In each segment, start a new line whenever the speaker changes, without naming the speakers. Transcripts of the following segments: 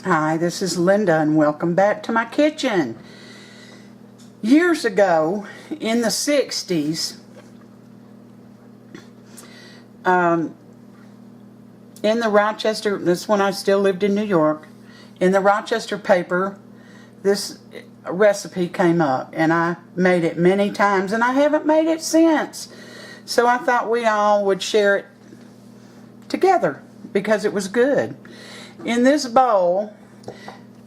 Hi, this is Linda and welcome back to my kitchen. Years ago, in the 60s, in the Rochester, this is when I still lived in New York, in the Rochester paper, this recipe came up and I made it many times and I haven't made it since. So I thought we all would share it together because it was good. In this bowl,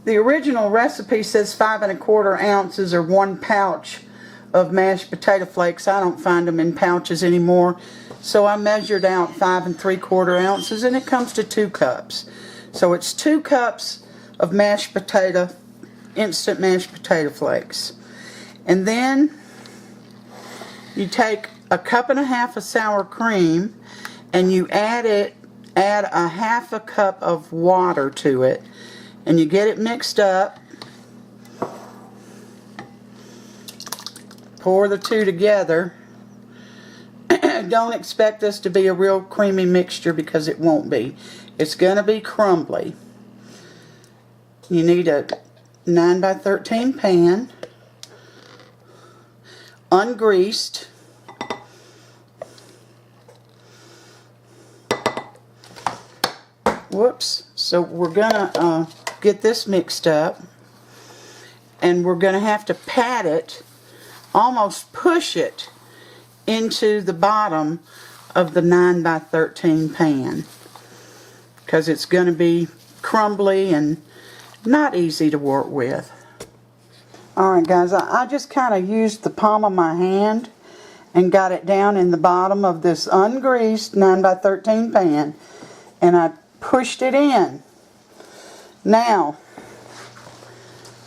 the original recipe says 5 1/4 ounces or 1 pouch of mashed potato flakes. I don't find them in pouches anymore, so I measured out 5 3/4 ounces and it comes to 2 cups. So it's 2 cups of mashed potato, instant mashed potato flakes. And then you take a 1.5 cups of sour cream and you add a 1/2 cup of water to it, and you get it mixed up. Pour the two together. Don't expect this to be a real creamy mixture because it won't be. It's going to be crumbly. You need a 9 by 13 pan, ungreased. Whoops. So we're gonna get this mixed up, and we're gonna have to pat it, almost push it into the bottom of the 9 by 13 pan because it's gonna be crumbly and not easy to work with. Alright guys, I just kind of used the palm of my hand and got it down in the bottom of this ungreased 9 by 13 pan, and I pushed it in. Now,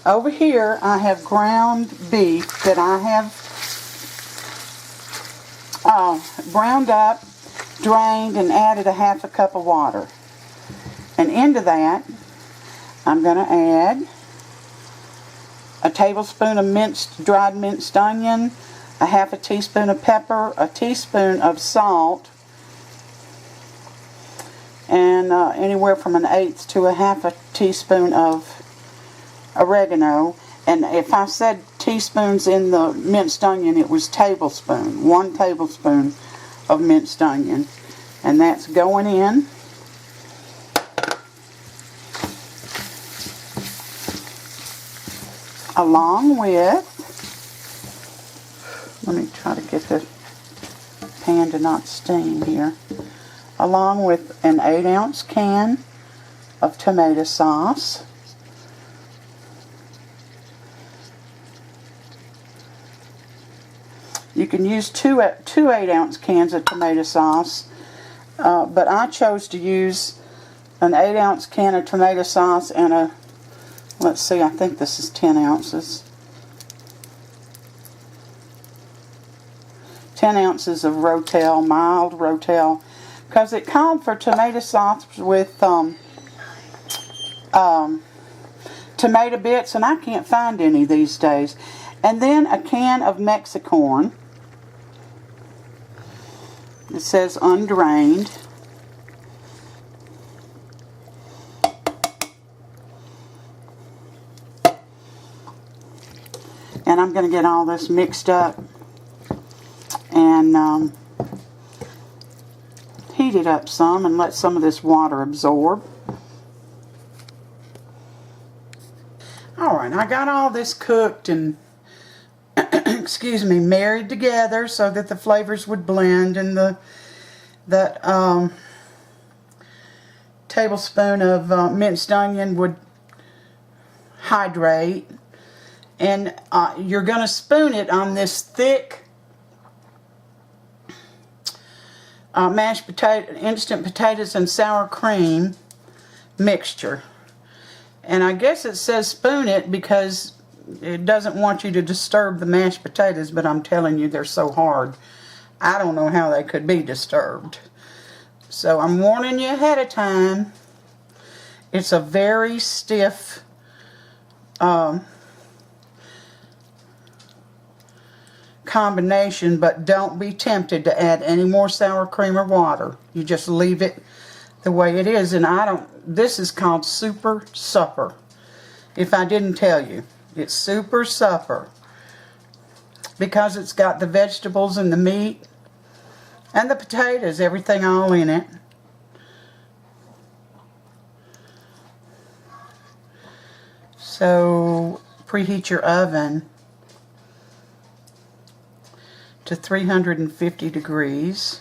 over here I have ground beef that I have ground up, drained, and added a 1/2 cup of water. And into that, I'm going to add a tablespoon of dried minced onion, a 1/2 teaspoon of pepper, a teaspoon of salt, and anywhere from 1/8 to a 1/2 teaspoon of oregano. And if I said teaspoons in the minced onion, it was tablespoon. 1 tablespoon of minced onion. And that's going in. Along with, let me try to get the pan to not steam here. Along with an 8-ounce can of tomato sauce. You can use two 8-ounce cans of tomato sauce, but I chose to use an 8-ounce can of tomato sauce and a, let's see, I think this is 10 ounces. 10 ounces of Rotel, mild Rotel, because it called for tomato sauce with tomato bits, and I can't find any these days. And then a can of Mexicorn. It says undrained. And I'm going to get all this mixed up and heat it up some and let some of this water absorb. Alright, I got all this cooked and excuse me, married together so that the flavors would blend, and that tablespoon of minced onion would hydrate. And you're going to spoon it on this thick mashed potato, instant potatoes and sour cream mixture. And I guess it says spoon it because it doesn't want you to disturb the mashed potatoes, but I'm telling you, they're so hard. I don't know how they could be disturbed. So I'm warning you ahead of time. It's a very stiff combination, but don't be tempted to add any more sour cream or water. You just leave it the way it is. And this is called Super Supper. If I didn't tell you, it's Super Supper. Because it's got the vegetables and the meat and the potatoes, everything all in it. So preheat your oven to 350 degrees.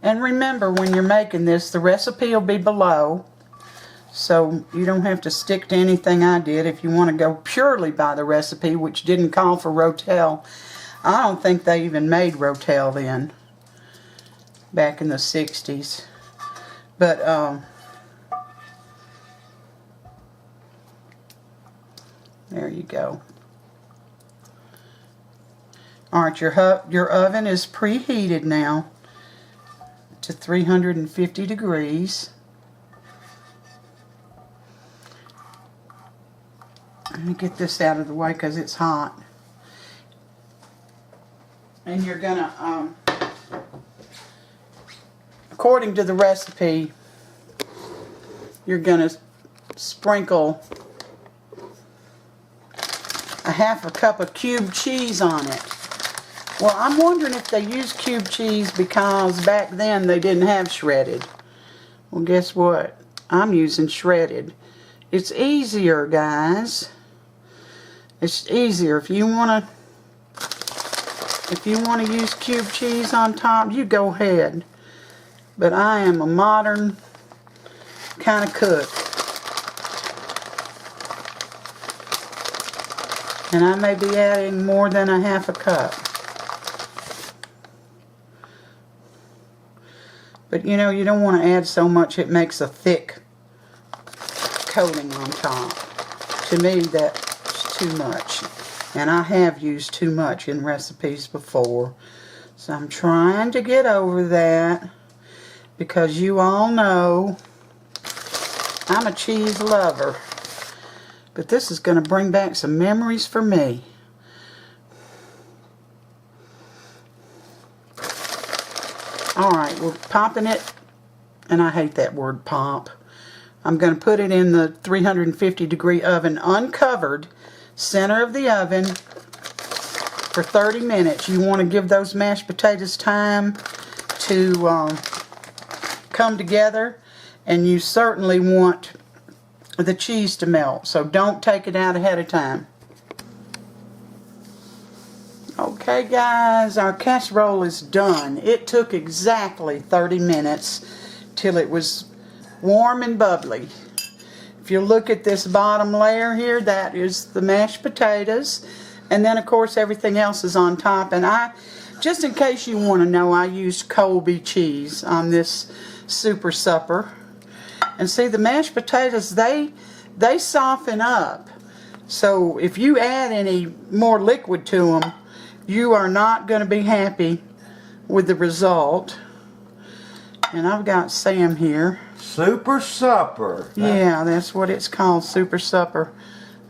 And remember, when you're making this, the recipe will be below. So you don't have to stick to anything I did if you want to go purely by the recipe, which didn't call for Rotel. I don't think they even made Rotel then, back in the 60s. But, there you go. Alright, your oven is preheated now to 350 degrees. Let me get this out of the way because it's hot. And you're gonna, according to the recipe, you're gonna sprinkle a half a cup of cubed cheese on it. Well, I'm wondering if they used cubed cheese because back then they didn't have shredded. Well, guess what? I'm using shredded. It's easier, guys. It's easier. If you want to use cubed cheese on top, you go ahead. But I am a modern kind of cook. And I may be adding more than a half a cup. But you know, you don't want to add so much it makes a thick coating on top. To me, that's too much. And I have used too much in recipes before. So I'm trying to get over that. Because you all know I'm a cheese lover. But this is going to bring back some memories for me. Alright, we're popping it. And I hate that word pop. I'm going to put it in the 350 degree oven uncovered, center of the oven, for 30 minutes. You want to give those mashed potatoes time to come together. And you certainly want the cheese to melt, so don't take it out ahead of time. Okay guys, our casserole is done. It took exactly 30 minutes till it was warm and bubbly. If you look at this bottom layer here, that is the mashed potatoes, and then of course everything else is on top. And just in case you want to know, I used Colby cheese on this Super Supper. And see, the mashed potatoes, they soften up. So if you add any more liquid to them, you are not going to be happy with the result. And I've got Sam here.
Super Supper.
Yeah, that's what it's called, Super Supper.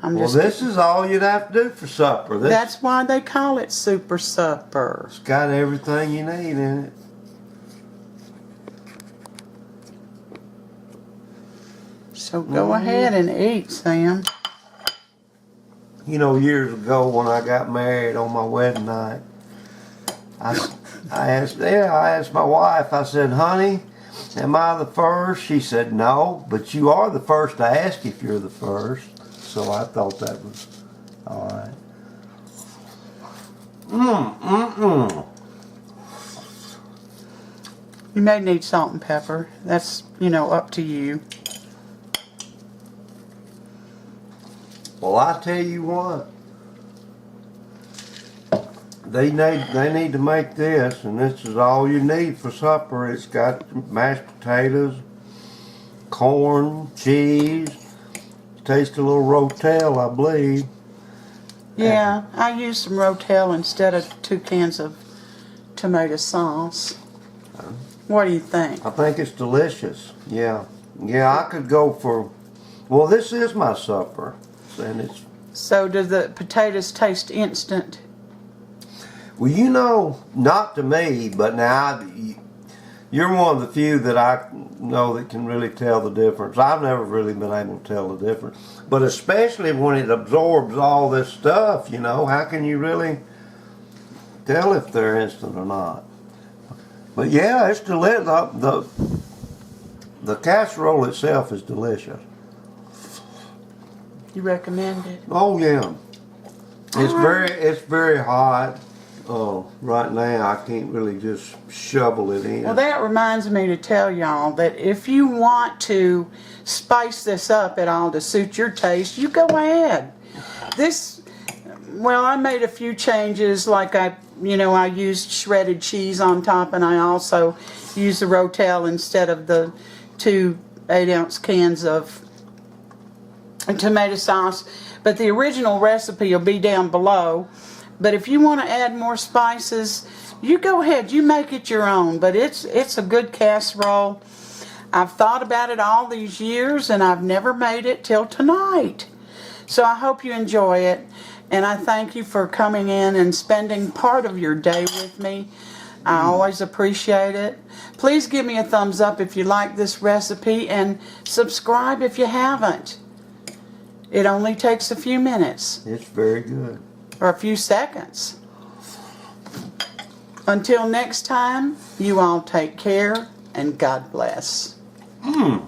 Well, this is all you'd have to do for supper.
That's why they call it Super Supper.
It's got everything you need in it.
So go ahead and eat, Sam.
You know, years ago when I got married on my wedding night, I asked my wife, I said, honey, am I the first? She said, no, but you are the first to ask if you're the first. So I thought that was alright.
You may need salt and pepper. That's, you know, up to you.
Well, I tell you what, they need to make this, and this is all you need for supper. It's got mashed potatoes, corn, cheese. Tastes a little Rotel, I believe.
Yeah, I used some Rotel instead of 2 cans of tomato sauce. What do you think?
I think it's delicious. Yeah, I could go for. Well, this is my supper. And it's,
so do the potatoes taste instant?
Well, you know, not to me, but now You're one of the few that I know that can really tell the difference. I've never really been able to tell the difference. But especially when it absorbs all this stuff, you know, how can you really tell if they're instant or not? But yeah, it's delicious. The casserole itself is delicious.
You recommend it?
Oh yeah. It's very hot. Right now I can't really just shovel it in.
Well, that reminds me to tell y'all that if you want to spice this up at all to suit your taste, you go ahead. Well, I made a few changes, like I used shredded cheese on top, and I also used the Rotel instead of the 2 8-ounce cans of tomato sauce. But the original recipe will be down below. But if you want to add more spices, you go ahead. You make it your own. But it's a good casserole. I've thought about it all these years, and I've never made it till tonight. So I hope you enjoy it. And I thank you for coming in and spending part of your day with me. I always appreciate it. Please give me a thumbs up if you like this recipe, and subscribe if you haven't. It only takes a few minutes.
It's very good.
Or a few seconds. Until next time, you all take care, and God bless.